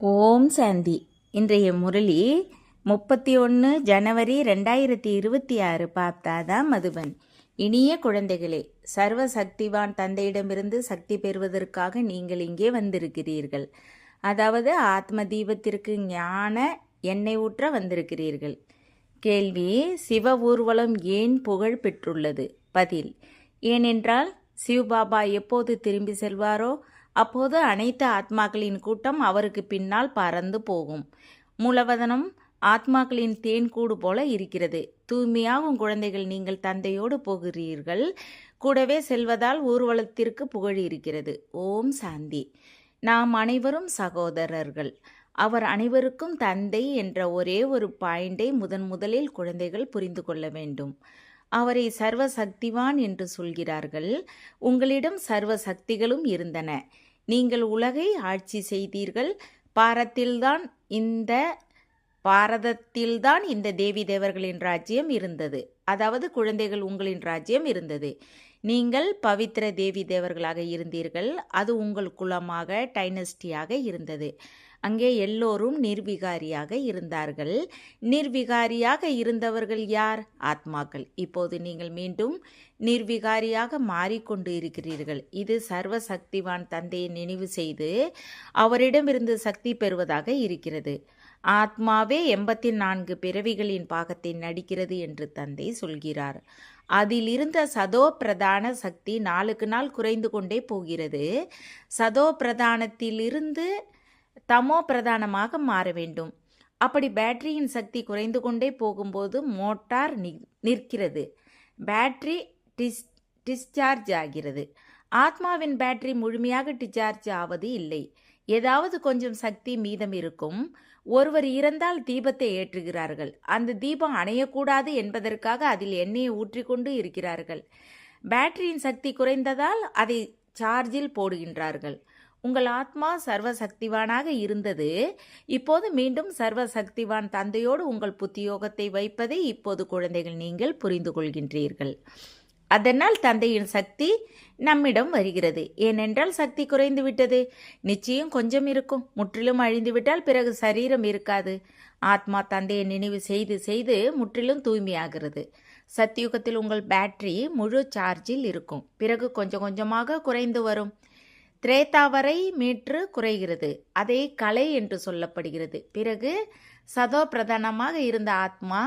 ஓம் சாந்தி. இன்றைய முரளி 31 ஜனவரி 2026. பாப்தாதா மதுபன். இனிய குழந்தைகளே, சர்வ சக்திவான் தந்தையிடமிருந்து சக்தி பெறுவதற்காக நீங்கள் இங்கே வந்திருக்கிறீர்கள். அதாவது ஆத்ம தீபத்திற்கு ஞான எண்ணெய் ஊற்ற வந்திருக்கிறீர்கள். கேள்வி: சிவ ஊர்வலம் ஏன் புகழ் பெற்றுள்ளது? பதில்: ஏனென்றால் சிவபாபா எப்போது திரும்பி செல்வாரோ அப்போது அனைத்து ஆத்மாக்களின் கூட்டம் அவருக்கு பின்னால் பறந்து போகும். மூலவதனம் ஆத்மாக்களின் தேன்கூடு போல இருக்கிறது. தூய்மையாகும் குழந்தைகள், நீங்கள் தந்தையோடு போகிறீர்கள். கூடவே செல்வதால் ஊர்வலத்திற்கு புகழ் இருக்கிறது. ஓம் சாந்தி. நாம் அனைவரும் சகோதரர்கள். அவர் அனைவருக்கும் தந்தை என்ற ஒரே ஒரு பாயிண்டை முதலில் குழந்தைகள் புரிந்து கொள்ள வேண்டும். அவரை சர்வ சக்திவான் என்று சொல்கிறார்கள். உங்களிடம் சர்வ சக்திகளும் இருந்தன. நீங்கள் உலகை ஆட்சி செய்தீர்கள். பாரதத்தில்தான் இந்த தேவி தேவர்களின் ராஜ்யம் இருந்தது. அதாவது குழந்தைகள், உங்களின் ராஜ்யம் இருந்தது. நீங்கள் பவித்திர தேவி தேவர்களாக இருந்தீர்கள். அது உங்கள் குலமாக, டைனஸ்டியாக இருந்தது. அங்கே எல்லோரும் நிர்விகாரியாக இருந்தார்கள். நிர்விகாரியாக இருந்தவர்கள் யார்? ஆத்மாக்கள். இப்போது நீங்கள் மீண்டும் நிர்விகாரியாக மாறிக்கொண்டு இருக்கிறீர்கள். இது சர்வ சக்திவான் தந்தையை நினைவு செய்து அவரிடமிருந்து சக்தி பெறுவதாக இருக்கிறது. ஆத்மாவே 84 பிறவிகளின் பாகத்தை நடிக்கிறது என்று தந்தை சொல்கிறார். அதில் இருந்த சதோ பிரதான சக்தி நாளுக்கு நாள் குறைந்து கொண்டே போகிறது. சதோ பிரதானத்திலிருந்து தமோ பிரதானமாக மாற வேண்டும். அப்படி பேட்டரியின் சக்தி குறைந்து கொண்டே போகும்போது மோட்டார் நிற்கிறது. பேட்டரி டிஸ்சார்ஜ் ஆகிறது. ஆத்மாவின் பேட்டரி முழுமையாக டிஸ்சார்ஜ் ஆவது இல்லை. ஏதாவது கொஞ்சம் சக்தி மீதம் இருக்கும். ஒருவர் இறந்தால் தீபத்தை ஏற்றுகிறார்கள். அந்த தீபம் அணையக்கூடாது என்பதற்காக அதில் எண்ணெயை ஊற்றிக்கொண்டு இருக்கிறார்கள். பேட்டரியின் சக்தி குறைந்ததால் அதை சார்ஜில் போடுகின்றார்கள். உங்கள் ஆத்மா சர்வ சக்திவானாக இருந்தது. இப்போது மீண்டும் சர்வ சக்திவான் தந்தையோடு உங்கள் புத்தியோகத்தை வைப்பதை இப்போது குழந்தைகள் நீங்கள் புரிந்து கொள்கின்றீர்கள். அதனால் தந்தையின் சக்தி நம்மிடம் வருகிறது. ஏனென்றால் சக்தி குறைந்து விட்டது. நிச்சயம் கொஞ்சம் இருக்கும். முற்றிலும் அழிந்துவிட்டால் பிறகு சரீரம் இருக்காது. ஆத்மா தந்தையை நினைவு செய்து செய்து முற்றிலும் தூய்மையாகிறது. சத்தியுகத்தில் உங்கள் பேட்டரி முழு சார்ஜில் இருக்கும். பிறகு கொஞ்சம் கொஞ்சமாக குறைந்து வரும். திரேதா வரை மீட்ரு குறைகிறது. அதே கலை என்று சொல்லப்படுகிறது. பிறகு சதோ பிரதானமாக இருந்த ஆத்மா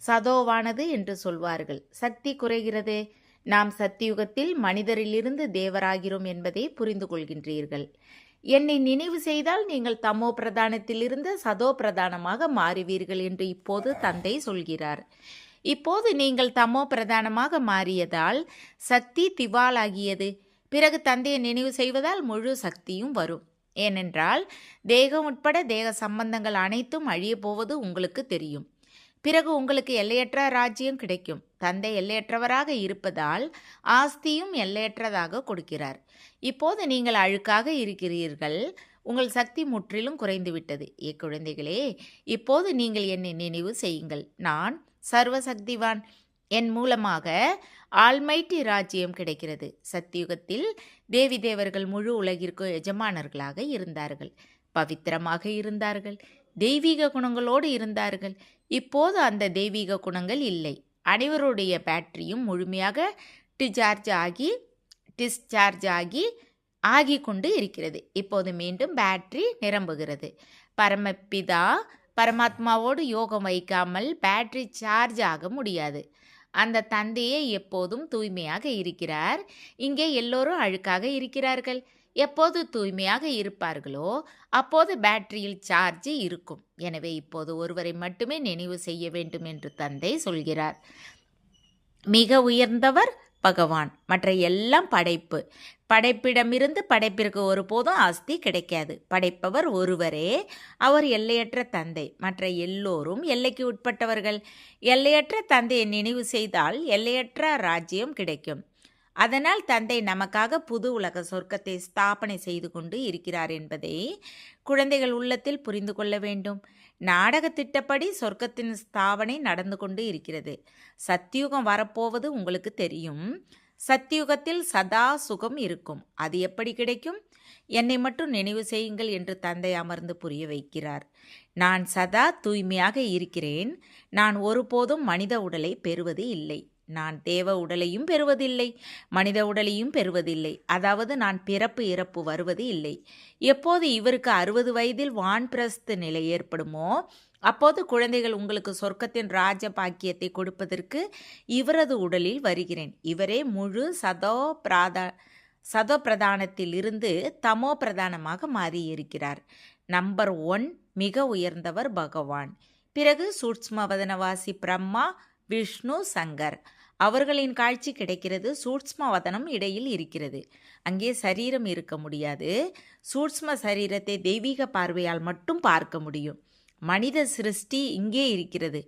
சதோவானது என்று சொல்வார்கள். சக்தி குறைகிறது. நாம் சத்தியுகத்தில் மனிதரிலிருந்து தேவராகிறோம் என்பதை புரிந்து கொள்கின்றீர்கள். என்னை நினைவு செய்தால் நீங்கள் தமோ பிரதானத்திலிருந்து சதோ பிரதானமாக மாறுவீர்கள் என்று இப்போது தந்தை சொல்கிறார். இப்போது நீங்கள் தமோ பிரதானமாக மாறியதால் சக்தி திவாலாகியது. பிறகு தந்தையை நினைவு செய்வதால் முழு சக்தியும் வரும். ஏனென்றால் தேகம் உட்பட தேக சம்பந்தங்கள் அனைத்தும் அழிய போவது உங்களுக்கு தெரியும். பிறகு உங்களுக்கு எல்லையற்ற ராஜ்யம் கிடைக்கும். தந்தை எல்லையற்றவராக இருப்பதால் ஆஸ்தியும் எல்லையற்றதாக கொடுக்கிறார். இப்போது நீங்கள் அழுக்காக இருக்கிறீர்கள். உங்கள் சக்தி முற்றிலும் குறைந்துவிட்டது. குழந்தைகளே, இப்போது நீங்கள் என்னை நினைவு செய்யுங்கள். நான் சர்வசக்திவான். என் மூலமாக ஆல்மைட்டி ராஜ்யம் கிடைக்கிறது. சத்தியுகத்தில் தேவி தேவர்கள் முழு உலகிற்கு எஜமானர்களாக இருந்தார்கள். பவித்திரமாக இருந்தார்கள். தெய்வீக குணங்களோடு இருந்தார்கள். இப்போது அந்த தெய்வீக குணங்கள் இல்லை. அனைவருடைய பேட்டரியும் முழுமையாக டிஸ்சார்ஜ் ஆகி கொண்டு இருக்கிறது. இப்போது மீண்டும் பேட்டரி நிரம்புகிறது. பரமபிதா பரமாத்மாவோடு யோகம் வைக்காமல் பேட்டரி சார்ஜ் ஆக முடியாது. அந்த தந்தையே எப்போதும் தூய்மையாக இருக்கிறார். இங்கே எல்லோரும் அழுக்காக இருக்கிறார்கள். எப்போது தூய்மையாக இருப்பார்களோ அப்போது பேட்டரியில் சார்ஜ் இருக்கும். எனவே இப்போது ஒருவரை மட்டுமே நினைவு செய்ய வேண்டும் என்று தந்தை சொல்கிறார். மிக உயர்ந்தவர் பகவான். மற்ற எல்லாம் படைப்பு. படைப்பிடமிருந்து படைப்பிற்கு ஒருபோதும் ஆஸ்தி கிடைக்காது. படைப்பவர் ஒருவரே. அவர் எல்லையற்ற தந்தை. மற்ற எல்லோரும் எல்லைக்கு உட்பட்டவர்கள். எல்லையற்ற தந்தையை நினைவு செய்தால் எல்லையற்ற ராஜ்யம் கிடைக்கும். அதனால் தந்தை நமக்காக புது உலக சொர்க்கத்தை ஸ்தாபனை செய்து கொண்டு இருக்கிறார் என்பதை குழந்தைகள் உள்ளத்தில் புரிந்து கொள்ள வேண்டும். நாடக திட்டப்படி சொர்க்கத்தின் ஸ்தாபனை நடந்து கொண்டு இருக்கிறது. சத்தியுகம் வரப்போவது உங்களுக்கு தெரியும். சத்தியுகத்தில் சதா சுகம் இருக்கும். அது எப்படி கிடைக்கும்? என்னை மட்டும் நினைவு செய்யுங்கள் என்று தந்தை அமர்ந்து புரிய வைக்கிறார். நான் சதா தூய்மையாக இருக்கிறேன். நான் ஒருபோதும் மனித உடலை பெறுவது இல்லை. நான் தேவ உடலையும் பெறுவதில்லை, மனித உடலையும் பெறுவதில்லை. அதாவது நான் பிறப்பு இறப்பு வருவது இல்லை. எப்போது இவருக்கு 60 வயதில் வான்பிரஸ்து நிலை ஏற்படுமோ அப்போது குழந்தைகள் உங்களுக்கு சொர்க்கத்தின் ராஜ பாக்கியத்தை கொடுப்பதற்கு இவரது உடலில் வருகிறேன். இவரே முழு சதோ பிரதானத்தில் இருந்து தமோ பிரதானமாக மாறியிருக்கிறார். நம்பர் 1 மிக உயர்ந்தவர் பகவான். பிறகு சூட்ச்மவதனவாசி பிரம்மா, விஷ்ணு, சங்கர். அவர்களின் காட்சி கிடைக்கிறது. சூட்ச்மவதனம் இடையில் இருக்கிறது. அங்கே சரீரம் இருக்க முடியாது. சூட்ச்ம சரீரத்தை தெய்வீக பார்வையால் மட்டும் பார்க்க முடியும். மனித சிருஷ்டி இங்கே இருக்கிறது.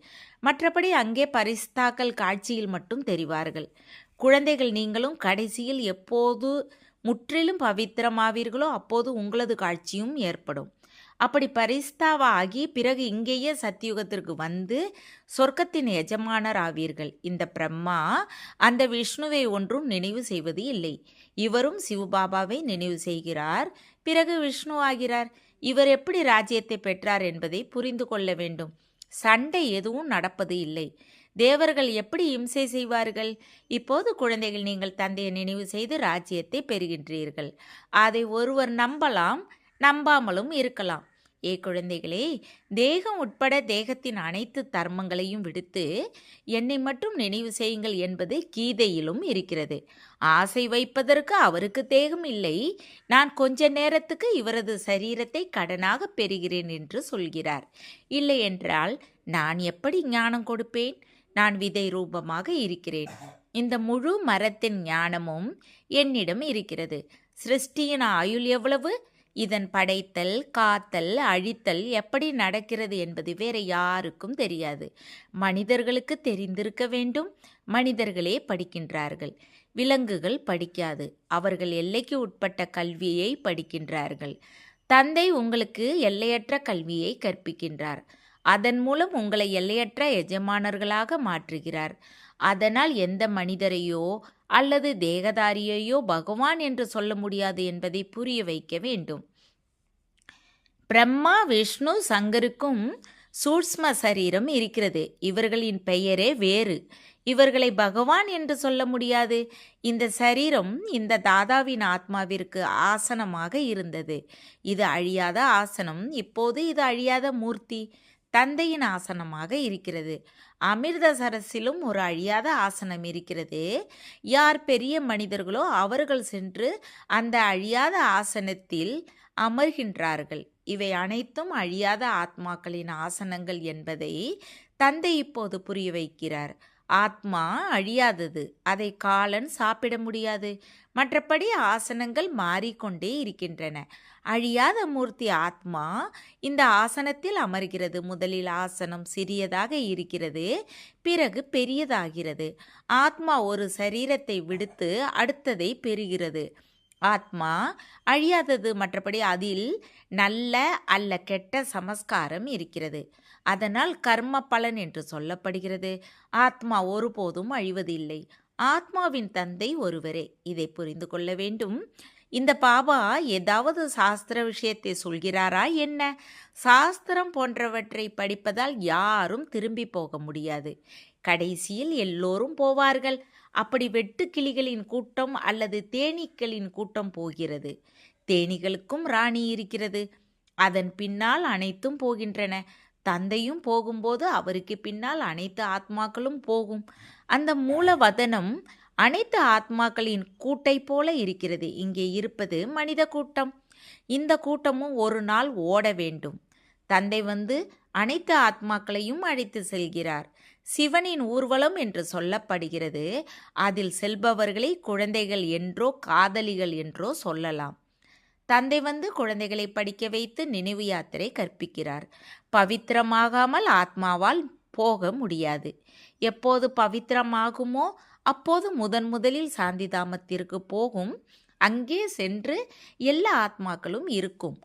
மற்றபடி அங்கே பரிஸ்தாக்கள் காட்சியில் மட்டும் தெரிவார்கள். குழந்தைகள், நீங்களும் கடைசியில் எப்போது முற்றிலும் பவித்திரமாவீர்களோ அப்போது உங்களது காட்சியும் ஏற்படும். அப்படி பரிஸ்தாவாகி பிறகு இங்கேயே சத்தியுகத்திற்கு வந்து சொர்க்கத்தின் எஜமானர் ஆவீர்கள். இந்த பிரம்மா அந்த விஷ்ணுவை ஒன்றும் நினைவு செய்வது இல்லை. இவரும் சிவபாபாவை நினைவு செய்கிறார், பிறகு விஷ்ணு ஆகிறார். இவர் எப்படி ராஜ்யத்தை பெற்றார் என்பதை புரிந்து கொள்ள வேண்டும். சண்டை எதுவும் நடப்பது இல்லை. தேவர்கள் எப்படி இம்சை செய்வார்கள்? இப்போது குழந்தைகள், நீங்கள் தந்தையை நினைவு செய்து ராஜ்யத்தை பெறுகின்றீர்கள். அதை ஒருவர் நம்பலாம், நம்பாமலும் இருக்கலாம். குழந்தைகளே, தேகம் உட்பட தேகத்தின் அனைத்து தர்மங்களையும் விடுத்து என்னை மட்டும் நினைவு செய்யுங்கள் என்பது கீதையிலும் இருக்கிறது. ஆசை வைப்பதற்கு அவருக்கு தேகம் இல்லை. நான் கொஞ்ச நேரத்துக்கு இவரது சரீரத்தை கடனாக பெறுகிறேன் என்று சொல்கிறார். இல்லை என்றால் நான் எப்படி ஞானம் கொடுப்பேன்? நான் விதை ரூபமாக இருக்கிறேன். இந்த முழு மரத்தின் ஞானமும் என்னிடம் இருக்கிறது. சிருஷ்டியின் ஆயுள் எவ்வளவு? இதன் படைத்தல், காத்தல், அழித்தல் எப்படி நடக்கிறது என்பது வேற யாருக்கும் தெரியாது. மனிதர்களுக்கு தெரிந்திருக்க வேண்டும். மனிதர்களே படிக்கின்றார்கள். விலங்குகள் படிக்காது. அவர்கள் எல்லைக்கு உட்பட்ட கல்வியை படிக்கின்றார்கள். தந்தை உங்களுக்கு எல்லையற்ற கல்வியை கற்பிக்கின்றார். அதன் மூலம் உங்களை எல்லையற்ற எஜமானர்களாக மாற்றுகிறார். அதனால் எந்த மனிதரையோ அல்லது தேகதாரியையோ பகவான் என்று சொல்ல முடியாது என்பதை புரிய வைக்க வேண்டும். பிரம்மா, விஷ்ணு, சங்கருக்கும் சூட்ச்ம சரீரம் இருக்கிறது. இவர்களின் பெயரே வேறு. இவர்களை பகவான் என்று சொல்ல முடியாது. இந்த சரீரம் இந்த தாதாவின் ஆத்மாவிற்கு ஆசனமாக இருந்தது. இது அழியாத ஆசனம். இப்போது இது அழியாத மூர்த்தி தந்தையின் ஆசனமாக இருக்கிறது. அமிர்தசரஸிலும் ஒரு அழியாத ஆசனம் இருக்கிறது. யார் பெரிய மனிதர்களோ அவர்கள் சென்று அந்த அழியாத ஆசனத்தில் அமர்கின்றார்கள். இவை அனைத்தும் அழியாத ஆத்மாக்களின் ஆசனங்கள் என்பதை தந்தை இப்போது புரிய வைக்கிறார். ஆத்மா அழியாதது. அதை காலன் சாப்பிட முடியாது. மற்றபடி ஆசனங்கள் மாறிக்கொண்டே இருக்கின்றன. அழியாத மூர்த்தி ஆத்மா இந்த ஆசனத்தில் அமர்கிறது. முதலில் ஆசனம் சிறியதாக இருக்கிறது, பிறகு பெரியதாகிறது. ஆத்மா ஒரு சரீரத்தை விடுத்து அடுத்ததை பெறுகிறது. ஆத்மா அழியாதது. மற்றபடி அதில் நல்ல அல்ல கெட்ட சமஸ்காரம் இருக்கிறது. அதனால் கர்ம பலன் என்று சொல்லப்படுகிறது. ஆத்மா ஒருபோதும் அழிவதில்லை. ஆத்மாவின் தந்தை ஒருவரே. இதை புரிந்து கொள்ள வேண்டும். இந்த பாபா ஏதாவது சாஸ்திர விஷயத்தை சொல்கிறாரா என்ன? சாஸ்திரம் போன்றவற்றை படிப்பதால் யாரும் திரும்பி போக முடியாது. கடைசியில் எல்லோரும் போவார்கள். அப்படி வெட்டுக்கிளிகளின் கூட்டம் அல்லது தேனீக்களின் கூட்டம் போகிறது. தேனீகளுக்கும் ராணி இருக்கிறது. அதன் பின்னால் அனைத்தும் போகின்றன. தந்தையும் போகும்போது அவருக்கு பின்னால் அனைத்து ஆத்மாக்களும் போகும். அந்த மூலவதனம் அனைத்து ஆத்மாக்களின் கூட்டை போல இருக்கிறது. இங்கே இருப்பது மனித கூட்டம். இந்த கூட்டமும் ஒரு நாள் ஓட வேண்டும். தந்தை வந்து அனைத்து ஆத்மாக்களையும் அழைத்து செல்கிறார். சிவனின் ஊர்வலம் என்று சொல்லப்படுகிறது. அதில் செல்பவர்களை குழந்தைகள் என்றோ காதலிகள் என்றோ சொல்லலாம். தந்தை வந்து குழந்தைகளை படிக்க வைத்து நினைவு யாத்திரை கற்பிக்கிறார். பவித்திரமாகாமல் ஆத்மாவால் போக முடியாது. எப்போது பவித்திரமாகுமோ அப்போது முதலில் சாந்திதாமத்திற்கு போகும். அங்கே சென்று எல்லா ஆத்மாக்களும் இருக்கும்.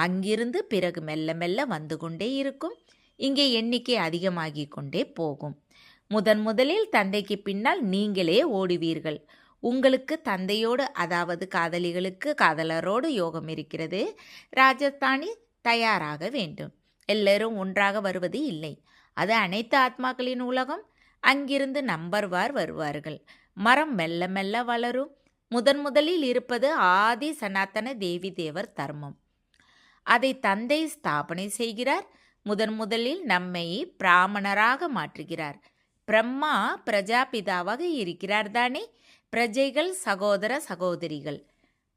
அங்கிருந்து பிறகு மெல்ல மெல்ல வந்து கொண்டே இருக்கும். இங்கே எண்ணிக்கை அதிகமாகி கொண்டே போகும். முதலில் தந்தைக்கு பின்னால் நீங்களே ஓடுவீர்கள். உங்களுக்கு தந்தையோடு, அதாவது காதலிகளுக்கு காதலரோடு யோகம் இருக்கிறது. ராஜஸ்தானி தயாராக வேண்டும். எல்லோரும் ஒன்றாக வருவது இல்லை. அது அனைத்து ஆத்மாக்களின் உலகம். அங்கிருந்து நம்பர்வார் வருவார்கள். மரம் மெல்ல மெல்ல வளரும். முதலில் இருப்பது ஆதி சனாதன தேவி தேவர் தர்மம். அதை தந்தை ஸ்தாபனை செய்கிறார். முதலில் நம்மை பிராமணராக மாற்றுகிறார். பிரம்மா பிரஜாபிதாவாக இருக்கிறார் தானே. பிரஜைகள் சகோதர சகோதரிகள்.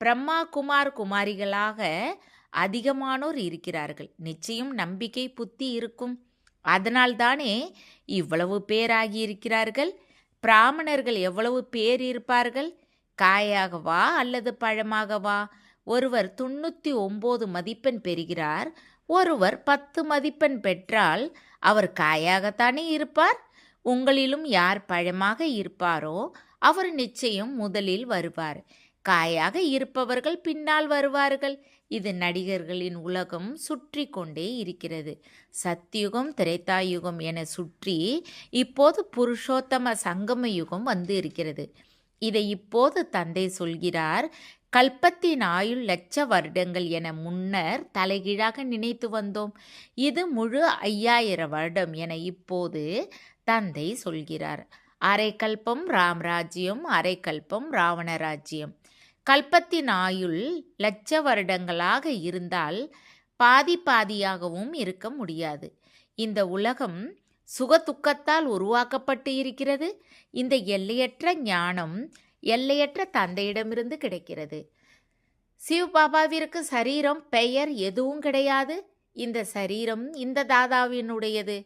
பிரம்மா குமாரிகளாக அதிகமானோர் இருக்கிறார்கள். நிச்சயம் நம்பிக்கை புத்தி இருக்கும். அதனால்தானே இவ்வளவு பேராகி இருக்கிறார்கள். பிராமணர்கள் எவ்வளவு பேர் இருப்பார்கள்? காயாகவா அல்லது பழமாகவா? ஒருவர் 99 மதிப்பெண் பெறுகிறார். ஒருவர் 10 மதிப்பெண் பெற்றால் அவர் காயாகத்தானே இருப்பார். உங்களிலும் யார் பழமாக இருப்பாரோ அவர் நிச்சயம் முதலில் வருவார். காயாக இருப்பவர்கள் பின்னால் வருவார்கள். இது நடிகர்களின் உலகம் சுற்றி கொண்டே இருக்கிறது. சத்தியுகம் திரேதாயுகம் என சுற்றி இப்போது புருஷோத்தம சங்கம யுகம் வந்து இருக்கிறது. இதை இப்போது தந்தை சொல்கிறார். கல்பத்தின் ஆயுள் லட்ச வருடங்கள் என முன்னர் தலைகீழாக நினைத்து வந்தோம். இது முழு 5000 வருடம் என இப்போது தந்தை சொல்கிறார். அரை கல்பம் ராம்ராஜ்யம், அரை கல்பம் ராவண ராஜ்யம். கல்பத்தின் ஆயுள் லட்ச வருடங்களாக இருந்தால் பாதியாகவும் இருக்க முடியாது. இந்த உலகம் சுகதுக்கத்தால் உருவாக்கப்பட்டு இருக்கிறது. இந்த எல்லையற்ற ஞானம் எல்லையற்ற தந்தையிடமிருந்து கிடைக்கிறது. சிவபாபாவிற்கு சரீரம் பெயர் எதுவும் கிடையாது. இந்த சரீரம் இந்த தாதாவினுடையது.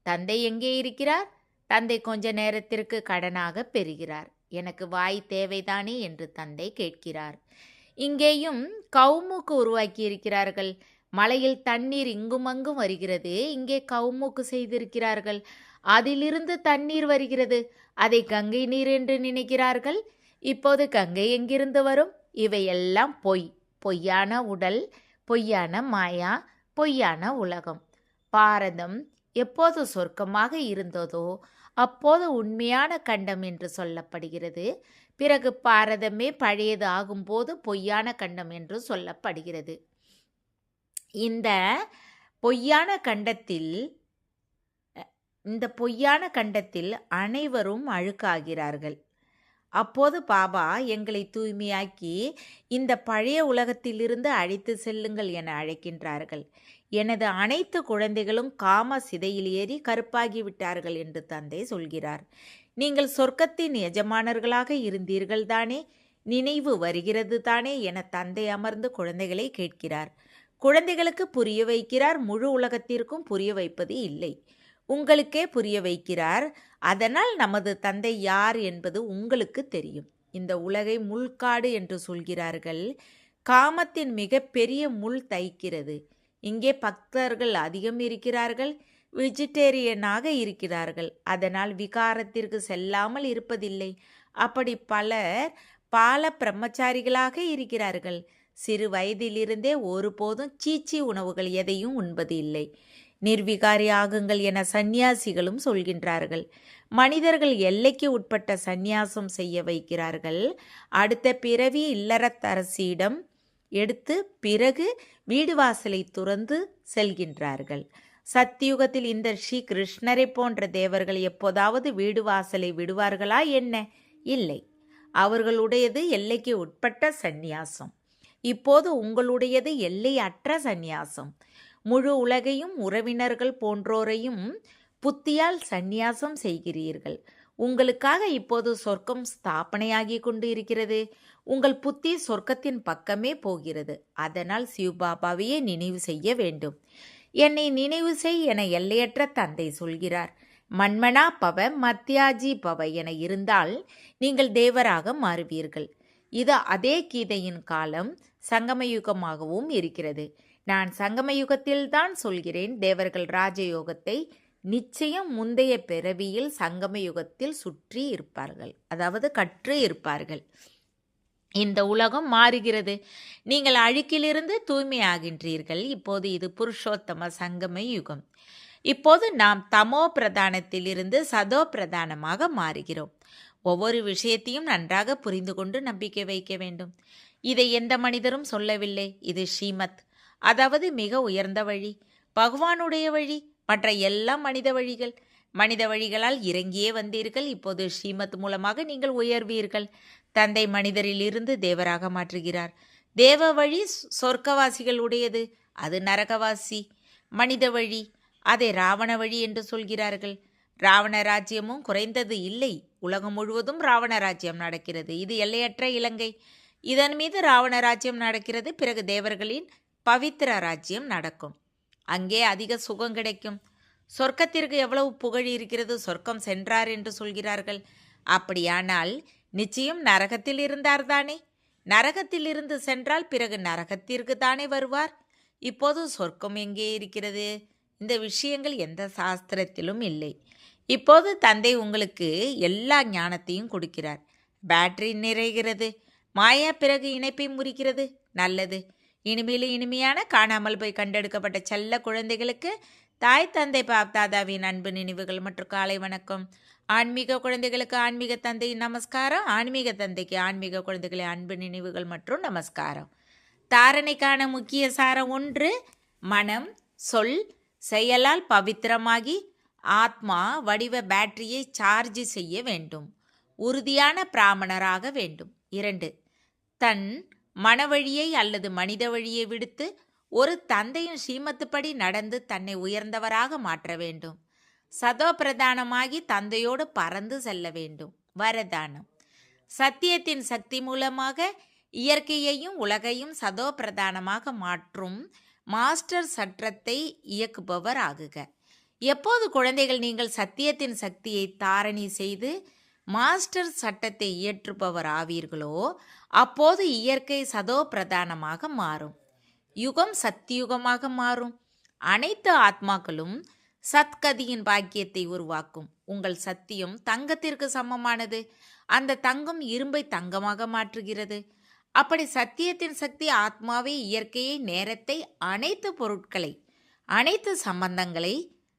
தந்தை எங்கே இருக்கிறார்? தந்தை கொஞ்ச நேரத்திற்கு கடனாக பெறுகிறார். எனக்கு வாய் தேவைதானே என்று தந்தை கேட்கிறார். இங்கேயும் கவுமுக்கு உருவாக்கி இருக்கிறார்கள். மலையில் தண்ணீர் இங்குமங்கும் வருகிறது. இங்கே கவுமுக்கு செய்திருக்கிறார்கள். அதிலிருந்து தண்ணீர் வருகிறது. அதை கங்கை நீர் என்று நினைக்கிறார்கள். இப்போது கங்கை எங்கிருந்து வரும்? இவையெல்லாம் பொய்யான உடல், பொய்யான மாயா, பொய்யான உலகம். பாரதம் எப்போது சொர்க்கமாக இருந்ததோ அப்போது உண்மையான கண்டம் என்று சொல்லப்படுகிறது. பிறகு பாரதமே பழையது ஆகும்போது பொய்யான கண்டம் என்று சொல்லப்படுகிறது. இந்த பொய்யான கண்டத்தில் அனைவரும் அழுக்காகிறார்கள். அப்போது பாபா எங்களை தூய்மையாக்கி இந்த பழைய உலகத்திலிருந்து அழைத்து செல்லுங்கள் என அழைக்கின்றார்கள். எனது அனைத்து குழந்தைகளும் காம சிதையில் ஏறி கருப்பாகிவிட்டார்கள் என்று தந்தை சொல்கிறார். நீங்கள் சொர்க்கத்தின் எஜமானர்களாக இருந்தீர்கள் தானே? நினைவு வருகிறது தானே என தந்தை அமர்ந்து குழந்தைகளை கேட்கிறார். குழந்தைகளுக்கு புரிய வைக்கிறார். முழு உலகத்திற்கும் புரிய வைப்பது இல்லை, உங்களுக்கே புரிய வைக்கிறார். அதனால் நமது தந்தை யார் என்பது உங்களுக்கு தெரியும். இந்த உலகை முள்காடு என்று சொல்கிறார்கள். காமத்தின் மிக பெரிய முள் தைக்கிறது. இங்கே பக்தர்கள் அதிகம் இருக்கிறார்கள். வெஜிடேரியனாக இருக்கிறார்கள். அதனால் விகாரத்திற்கு செல்லாமல் இருப்பதில்லை. அப்படி பலர் பால பிரம்மச்சாரிகளாக இருக்கிறார்கள். சிறு வயதிலிருந்தே ஒருபோதும் சீச்சி உணவுகள் எதையும் உண்பது இல்லை. நிர்விகாரி ஆகுங்கள் என சந்நியாசிகளும் சொல்கின்றார்கள். மனிதர்கள் எல்லைக்கு உட்பட்ட சந்நியாசம் செய்ய வைக்கிறார்கள். அடுத்த பிறவி இல்லறத்தரசியிடம் எடுத்து பிறகு வீடு வாசலை துறந்து செல்கின்றார்கள். சத்தியுகத்தில் இந்த ஸ்ரீ கிருஷ்ணரை போன்ற தேவர்கள் எப்போதாவது வீடு வாசலை விடுவார்களா என்ன? இல்லை. அவர்களுடையது எல்லைக்கு உட்பட்ட சந்நியாசம். இப்போது உங்களுடையது எல்லையற்ற சந்நியாசம். முழு உலகையும் உறவினர்கள் போன்றோரையும் புத்தியால் சந்நியாசம் செய்கிறீர்கள். உங்களுக்காக இப்போது சொர்க்கம் ஸ்தாபனையாகி கொண்டு இருக்கிறது. உங்கள் புத்தி சொர்க்கத்தின் பக்கமே போகிறது. அதனால் சிவபாபாவையே நினைவு செய்ய வேண்டும். என்னை நினைவு செய் என எல்லையற்ற தந்தை சொல்கிறார். மன்மனா பவ மத்யாஜி பவ என இருந்தால் நீங்கள் தேவராக மாறுவீர்கள். இது அதே கீதையின் காலம் சங்கமயுகமாகவும் இருக்கிறது. நான் சங்கமயுகத்தில்தான் சொல்கிறேன். தேவர்கள் ராஜயோகத்தை நிச்சயம் முந்தைய பிறவியில் சங்கமயுகத்தில் சுற்றி இருப்பார்கள், அதாவது கற்று இருப்பார்கள். இந்த உலகம் மாறுகிறது. நீங்கள் அழுக்கிலிருந்து தூய்மையாகின்றீர்கள். இப்போது இது புருஷோத்தம சங்கம யுகம். இப்போது நாம் தமோ பிரதானத்திலிருந்து சதோ பிரதானமாக மாறுகிறோம். ஒவ்வொரு விஷயத்தையும் நன்றாக புரிந்து கொண்டு நம்பிக்கை வைக்க வேண்டும். இதை எந்த மனிதரும் சொல்லவில்லை. இது ஸ்ரீமத், அதாவது மிக உயர்ந்த வழி, பகவானுடைய வழி. மற்ற எல்லா மனித வழிகள். மனித வழிகளால் இறங்கியே வந்தீர்கள். இப்போது ஸ்ரீமத் மூலமாக நீங்கள் உயர்வீர்கள். தந்தை மனிதரில் இருந்து தேவராக மாற்றுகிறார். தேவ வழி சொர்க்கவாசிகள் உடையது, அது நரகவாசி. மனித வழி, அதை ராவண வழி என்று சொல்கிறார்கள். ராவண ராஜ்யமும் குறைந்தது இல்லை. உலகம் முழுவதும் ராவண ராஜ்யம் நடக்கிறது. இது எல்லையற்ற இலங்கை. இதன் மீது ராவண ராஜ்யம் நடக்கிறது. பிறகு தேவர்களின் பவித்திர ராஜ்யம் நடக்கும். அங்கே அதிக சுகம் கிடைக்கும். சொர்க்கத்திற்கு எவ்வளவு புகழ் இருக்கிறது. சொர்க்கம் சென்றார் என்று சொல்கிறார்கள். அப்படியானால் நிச்சயம் நரகத்தில் இருந்தார்தானே? நரகத்தில் இருந்து சென்றால் பிறகு நரகத்திற்கு தானே வருவார். இப்போது சொர்க்கம் எங்கே இருக்கிறது? இந்த விஷயங்கள் எந்த சாஸ்திரத்திலும் இல்லை. இப்போது தந்தை உங்களுக்கு எல்லா ஞானத்தையும் கொடுக்கிறார். பேட்டரி நிறைகிறது. மாயா பிறகு இணைப்பை முறிக்கிறது. நல்லது. இனிமேலும் இனிமையான காணாமல் போய் கண்டெடுக்கப்பட்ட செல்ல குழந்தைகளுக்கு தாய் தந்தை பாப்தாதாவின் அன்பு நினைவுகள் மற்றும் காலை வணக்கம். ஆன்மீக குழந்தைகளுக்கு ஆன்மீக தந்தையின் நமஸ்காரம். ஆன்மீக தந்தைக்கு ஆன்மீக குழந்தைகளின் அன்பு நினைவுகள் மற்றும் நமஸ்காரம். தாரணைக்கான முக்கிய சாரம் 1. மனம், சொல், செயலால் பவித்திரமாகி ஆத்மா வடிவ பேட்டரியை சார்ஜ் செய்ய வேண்டும். உறுதியான பிராமணராக வேண்டும். 2. தன் மனவழியை அல்லது மனித வழியை விடுத்து ஒரு தந்தையின் ஸ்ரீமத்துப்படி நடந்து தன்னை உயர்ந்தவராக மாற்ற வேண்டும். சதோ பிரதானமாகி தந்தையோடு பறந்து செல்ல வேண்டும். வரதானம். சத்தியத்தின் சக்தி மூலமாக இயற்கையையும் உலகையும் சதோ பிரதானமாக மாற்றும் மாஸ்டர் சட்டத்தை இயக்குபவர் ஆகுக. எப்போது குழந்தைகள் நீங்கள் சத்தியத்தின் சக்தியை தாரணி செய்து மாஸ்டர் சட்டத்தை இயற்றுபவர் ஆவீர்களோ அப்போது இயற்கை சதோ பிரதானமாக மாறும். யுகம் சத்தியுகமாக மாறும். அனைத்து ஆத்மாக்களும் சத்கதியின் பாக்கியத்தை உருவாக்கும். உங்கள் சத்தியம் தங்கத்திற்கு சமமானது. அந்த தங்கம் இரும்பை தங்கமாக மாற்றுகிறது. அப்படி சத்தியத்தின் சக்தி ஆத்மாவை, இயற்கையை, நேரத்தை, அனைத்து பொருட்களை, அனைத்து சம்பந்தங்களை,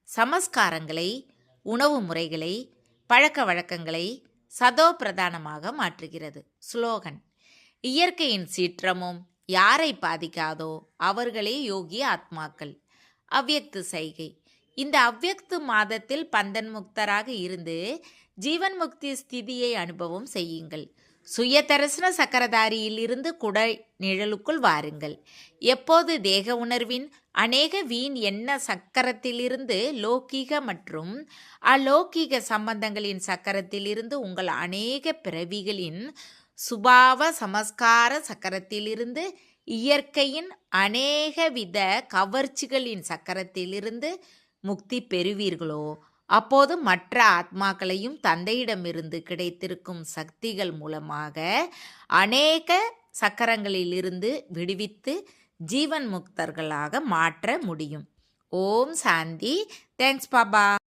சமஸ்காரங்களை, உணவு முறைகளை, பழக்க வழக்கங்களை சதோ பிரதானமாக மாற்றுகிறது. ஸ்லோகன். இயற்கையின் சீற்றமும் யாரை பாதிக்காதோ அவர்களே யோகி ஆத்மாக்கள். அவ்யக்து செய்கை. இந்த அவ்யக்து மாதத்தில் பந்தன் முக்தராக இருந்து ஜீவன் முக்தி ஸ்திதியை அனுபவம் செய்யுங்கள். சுய தரிசன சக்கரதாரியில் இருந்து குடை நிழலுக்குள் வாருங்கள். எப்போது தேக உணர்வின் அநேக வீண் எண்ண சக்கரத்திலிருந்து லௌகீக மற்றும் அலௌகீக சம்பந்தங்களின் சக்கரத்திலிருந்து உங்கள் அநேக பிறவிகளின் சுபாவ சமஸ்கார சக்கரத்திலிருந்து இயற்கையின் அநேக வித கவர்ச்சிகளின் சக்கரத்திலிருந்து முக்தி பெறுவீர்களோ அப்போது மற்ற ஆத்மாக்களையும் தந்தையிடமிருந்து கிடைத்திருக்கும் சக்திகள் மூலமாக அநேக சக்கரங்களிலிருந்து விடுவித்து ஜீவன் முக்தர்களாக மாற்ற முடியும். ஓம் சாந்தி. தேங்க்ஸ் பாபா.